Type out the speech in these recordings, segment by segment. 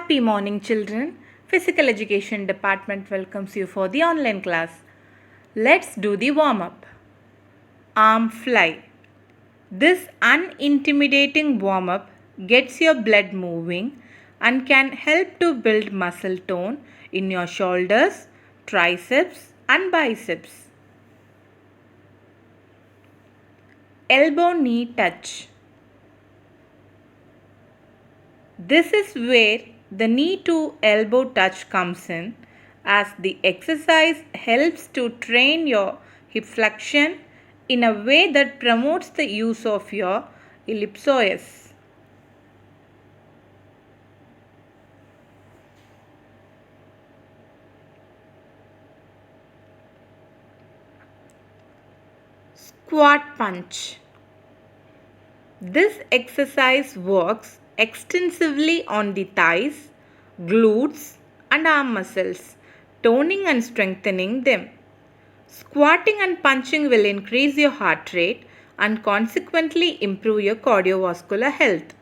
Happy morning, children. Physical Education Department welcomes you for the online class. Let's do the warm up. Arm fly. This unintimidating warm up gets your blood moving and can help to build muscle tone in your shoulders, triceps, and biceps. Elbow knee touch. This is where the knee to elbow touch comes in, as the exercise helps to train your hip flexion in a way that promotes the use of your ellipsoid. Squat punch. This exercise works extensively on the thighs, glutes, and arm muscles, toning and strengthening them. Squatting and punching will increase your heart rate and consequently improve your cardiovascular health.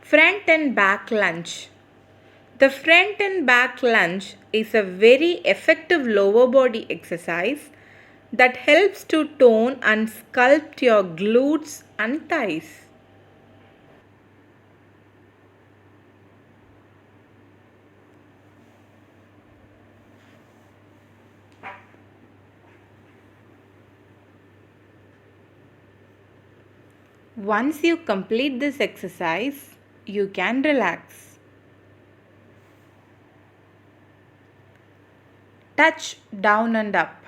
Front and back lunge. The front and back lunge is a very effective lower body exercise that helps to tone and sculpt your glutes and thighs. Once you complete this exercise, you can relax. Touch down and up.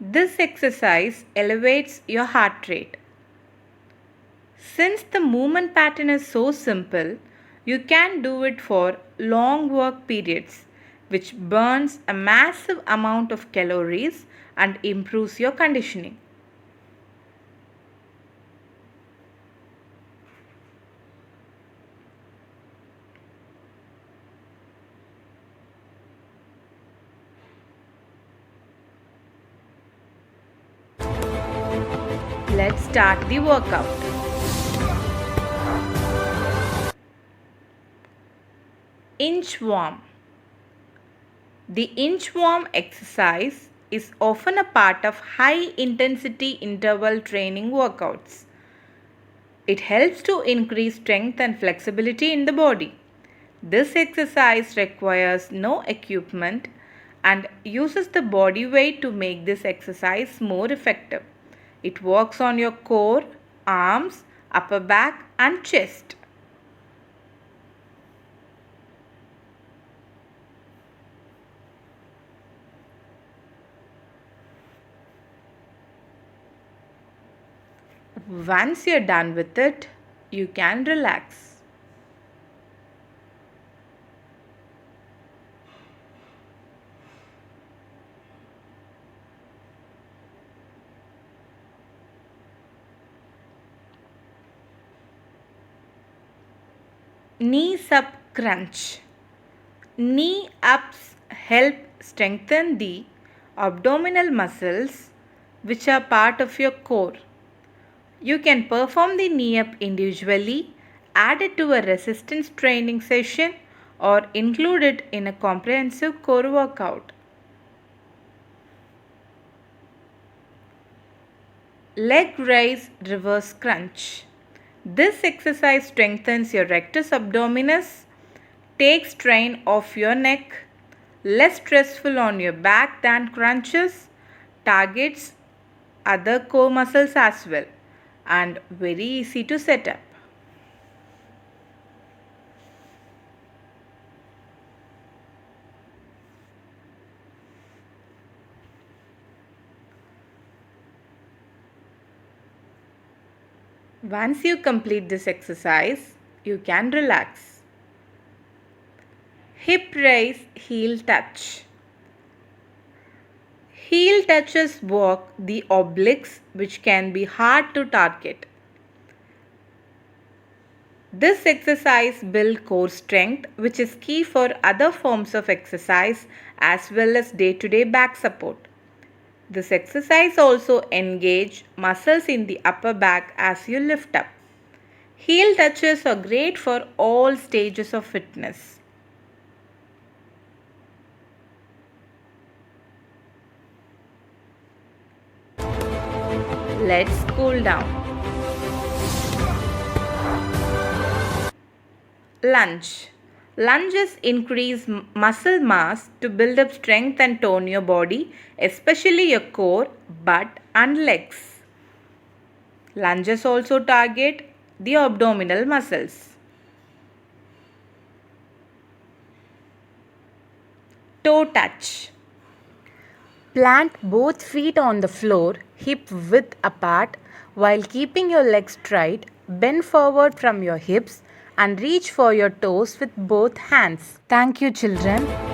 This exercise elevates your heart rate. Since the movement pattern is so simple, you can do it for long work periods, which burns a massive amount of calories and improves your conditioning. Let's start the workout. Inchworm. The inchworm exercise is often a part of high intensity interval training workouts. It helps to increase strength and flexibility in the body. This exercise requires no equipment and uses the body weight to make this exercise more effective. It works on your core, arms, upper back, and chest. Once you're done with it, you can relax. Knees up crunch. Knee ups help strengthen the abdominal muscles which are part of your core. You can perform the knee up individually, add it to a resistance training session, or include it in a comprehensive core workout. Leg raise reverse crunch. This exercise strengthens your rectus abdominis, takes strain off your neck, less stressful on your back than crunches, targets other core muscles as well, and very easy to set up. Once you complete this exercise, you can relax. Hip raise, heel touch. Heel touches work. Touches walk the obliques, which can be hard to target. This exercise builds core strength, which is key for other forms of exercise as well as day-to-day back support. This exercise also engages muscles in the upper back as you lift up. Heel touches are great for all stages of fitness. Let's cool down. Lunge. Lunges increase muscle mass to build up strength and tone your body, especially your core, butt and legs. Lunges also target the abdominal muscles. Toe touch. Plant both feet on the floor, hip width apart, while keeping your legs straight. Bend forward from your hips and reach for your toes with both hands. Thank you, children.